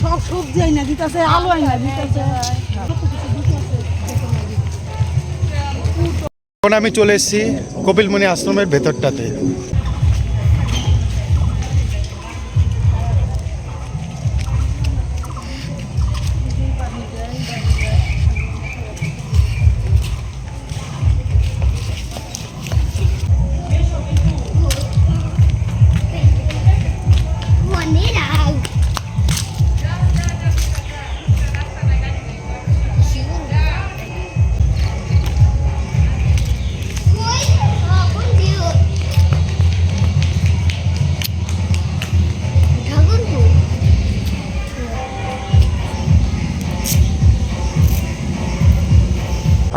সব সবজি আইনা দিতেছে, আলু আইনা দিতেছে। এখন আমি চলে এসেছি কপিলমুনি আশ্রমের ভেতরটাতে।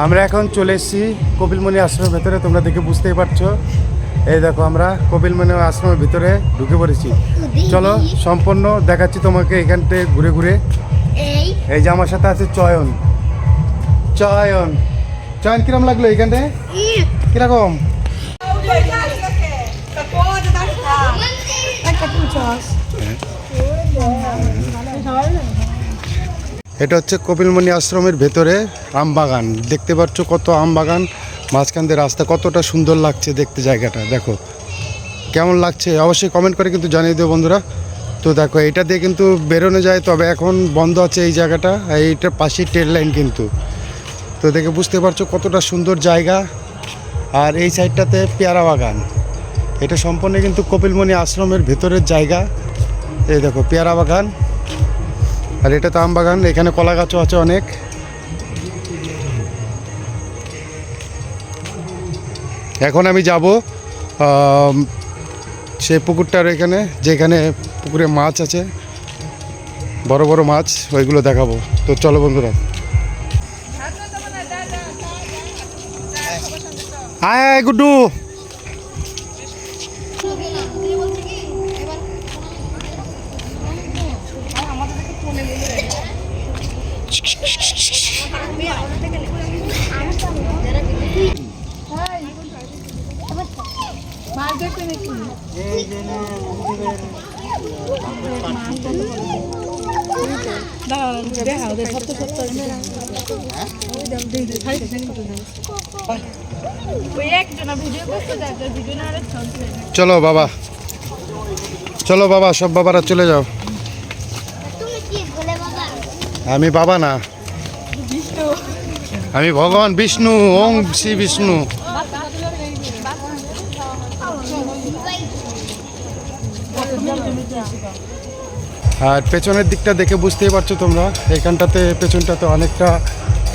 আমরা এখন চলে এসেছি কপিলমুনি আশ্রমের ভেতরে। তোমরা দেখে বুঝতেই পারছো, এই দেখো আমরা কপিলমুনি আশ্রমের ভিতরে ঢুকে পড়েছি। চলো সম্পূর্ণ দেখাচ্ছি তোমাকে এখানতে ঘুরে ঘুরে। এই যে আমার সাথে আছে চয়ন। চয়ন চয়ন কিরম লাগলো এখানতে? কিরকম? এটা হচ্ছে কপিলমুনি আশ্রমের ভেতরে আম বাগান। দেখতে পাচ্ছ কত আম বাগান, মাঝখান দিয়ে রাস্তা, কতটা সুন্দর লাগছে দেখতে জায়গাটা। দেখো কেমন লাগছে অবশ্যই কমেন্ট করে কিন্তু জানিয়ে দেবো বন্ধুরা। তো দেখো এটা দিয়ে কিন্তু বেরোনো যায়, তবে এখন বন্ধ আছে এই জায়গাটা। এইটার পাশেই ট্রেন লাইন কিন্তু। তো দেখে বুঝতে পারছো কতটা সুন্দর জায়গা। আর এই সাইডটাতে পেয়ারা বাগান। এটা সম্পূর্ণ কিন্তু কপিলমুনি আশ্রমের ভেতরের জায়গা। এই দেখো পেয়ারা বাগান, আর এটা তো আম বাগান। এখানে কলা গাছও আছে অনেক। এখন আমি যাব সেই পুকুরটার এখানে, যেখানে পুকুরে মাছ আছে, বড় বড় মাছ, ওইগুলো দেখাবো। তো চলো বন্ধুরা। আয় গুড্ডু, চলো বাবা, চলো বাবা, সব বাবারা চলে যাও। আমি বাবা না, আমি ভগবান বিষ্ণু। ওং শ্রী বিষ্ণু। আর পেছনের দিকটা দেখে বুঝতেই পারছো তোমরা, এখানটাতে পেছনটাতে অনেকটা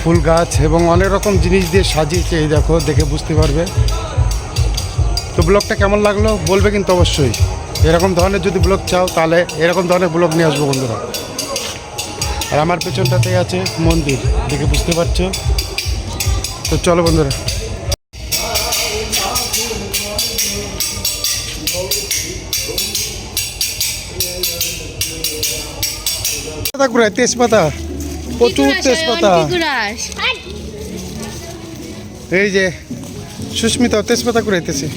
ফুল গাছ এবং অনেক রকম জিনিস দিয়ে সাজিয়েছে। এই দেখো, দেখে বুঝতে পারবে। তো ব্লগটা কেমন লাগলো বলবে কিন্তু অবশ্যই। এরকম ধরনের যদি ব্লগ চাও তাহলে এরকম ধরনের ব্লগ নিয়ে আসবো বন্ধুরা। আর আমার পেছনটাতে আছে মন্দির, দেখে বুঝতে পারছো। তো চলো বন্ধুরা। তেজপাতা, প্রচুর তেজপাতা। এই যে সুস্মিতা তেজপাতা কুড়াইতেছে,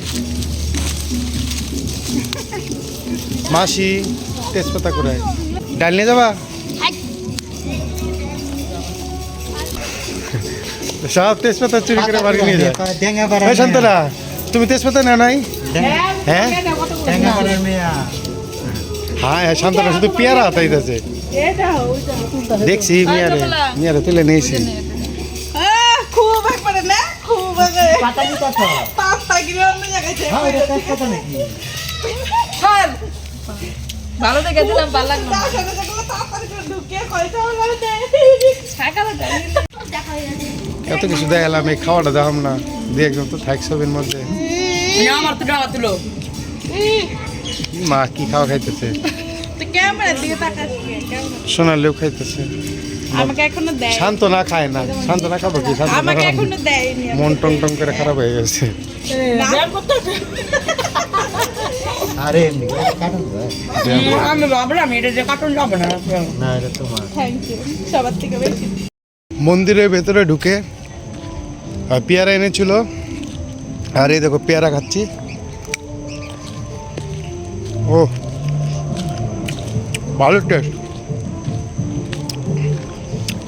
মাসি তেজপাতা কুড়াই। ডাল নিয়ে যাবা? সব তেজপাতা চুরি করে বাড়ি নিয়ে যায়। শান্তরা, তুমি তেজপাতা নেও নাই? হ্যাঁ হ্যাঁ, শান্তরা শুধু পেয়ারা হাতাইতেছে। দেখছি মিয়ারে তুলে নিয়েছি। ভালো দেখে দিলাম, ভালো লাগলো। এত কিছু দেখালাম, এই খাওয়াটা দেখাম না, দিয়ে একদম তো থাক সবের মধ্যে। মা কি খাওয়া খাইতেছে? সোনার লোক খাইতেছে। শান্ত না খায় না, শান্ত না খাবো কি? মন টং টং করে খারাপ হয়ে গেছে। আরে মন্দিরের ভেতরে ঢুকে পেয়ারা এনেছিল, আর এই দেখো পেয়ারা খাচ্ছি। ও ভালো টেস্ট।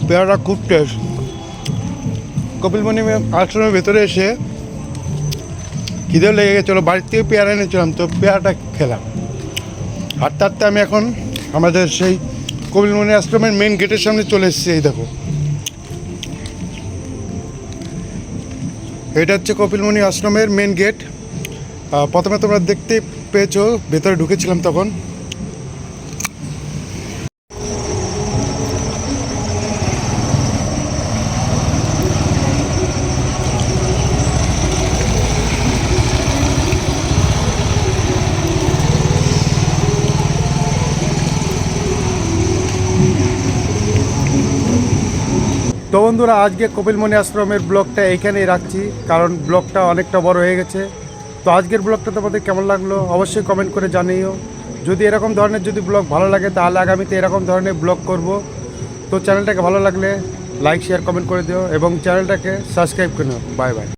পেয়ারাটা খুব টেস্ট। কপিলমুনি আশ্রমের ভেতরে এসে খিদেও লেগে গেছিলো, বাড়ির থেকে পেয়ারা এনেছিলাম, তো পেয়ারাটা খেলাম। হাঁটতে হাঁটতে আমি এখন আমাদের সেই কপিলমুনি আশ্রমের মেন গেটের সামনে চলে এসেছি। এই দেখো, এটা হচ্ছে কপিলমুনি আশ্রমের মেন গেট। প্রথমে তোমরা দেখতে পেয়েছো, ভেতরে ঢুকেছিলাম তখন। তো বন্ধুরা, আজকে কপিলমুনি আশ্রমের ব্লগটা এইখানেই রাখছি, কারণ ব্লগটা অনেকটা বড় হয়ে গেছে। তো আজকের ব্লগটা তোমাদের কেমন লাগলো অবশ্যই কমেন্ট করে জানিও। যদি এরকম ধরনের ব্লগ ভালো লাগে, তাহলে আগামীতে এরকম ধরনের ব্লগ করব। তো চ্যানেলটাকে ভালো লাগলে লাইক শেয়ার কমেন্ট করে দিও এবং চ্যানেলটাকে সাবস্ক্রাইব করে নিও। Bye bye.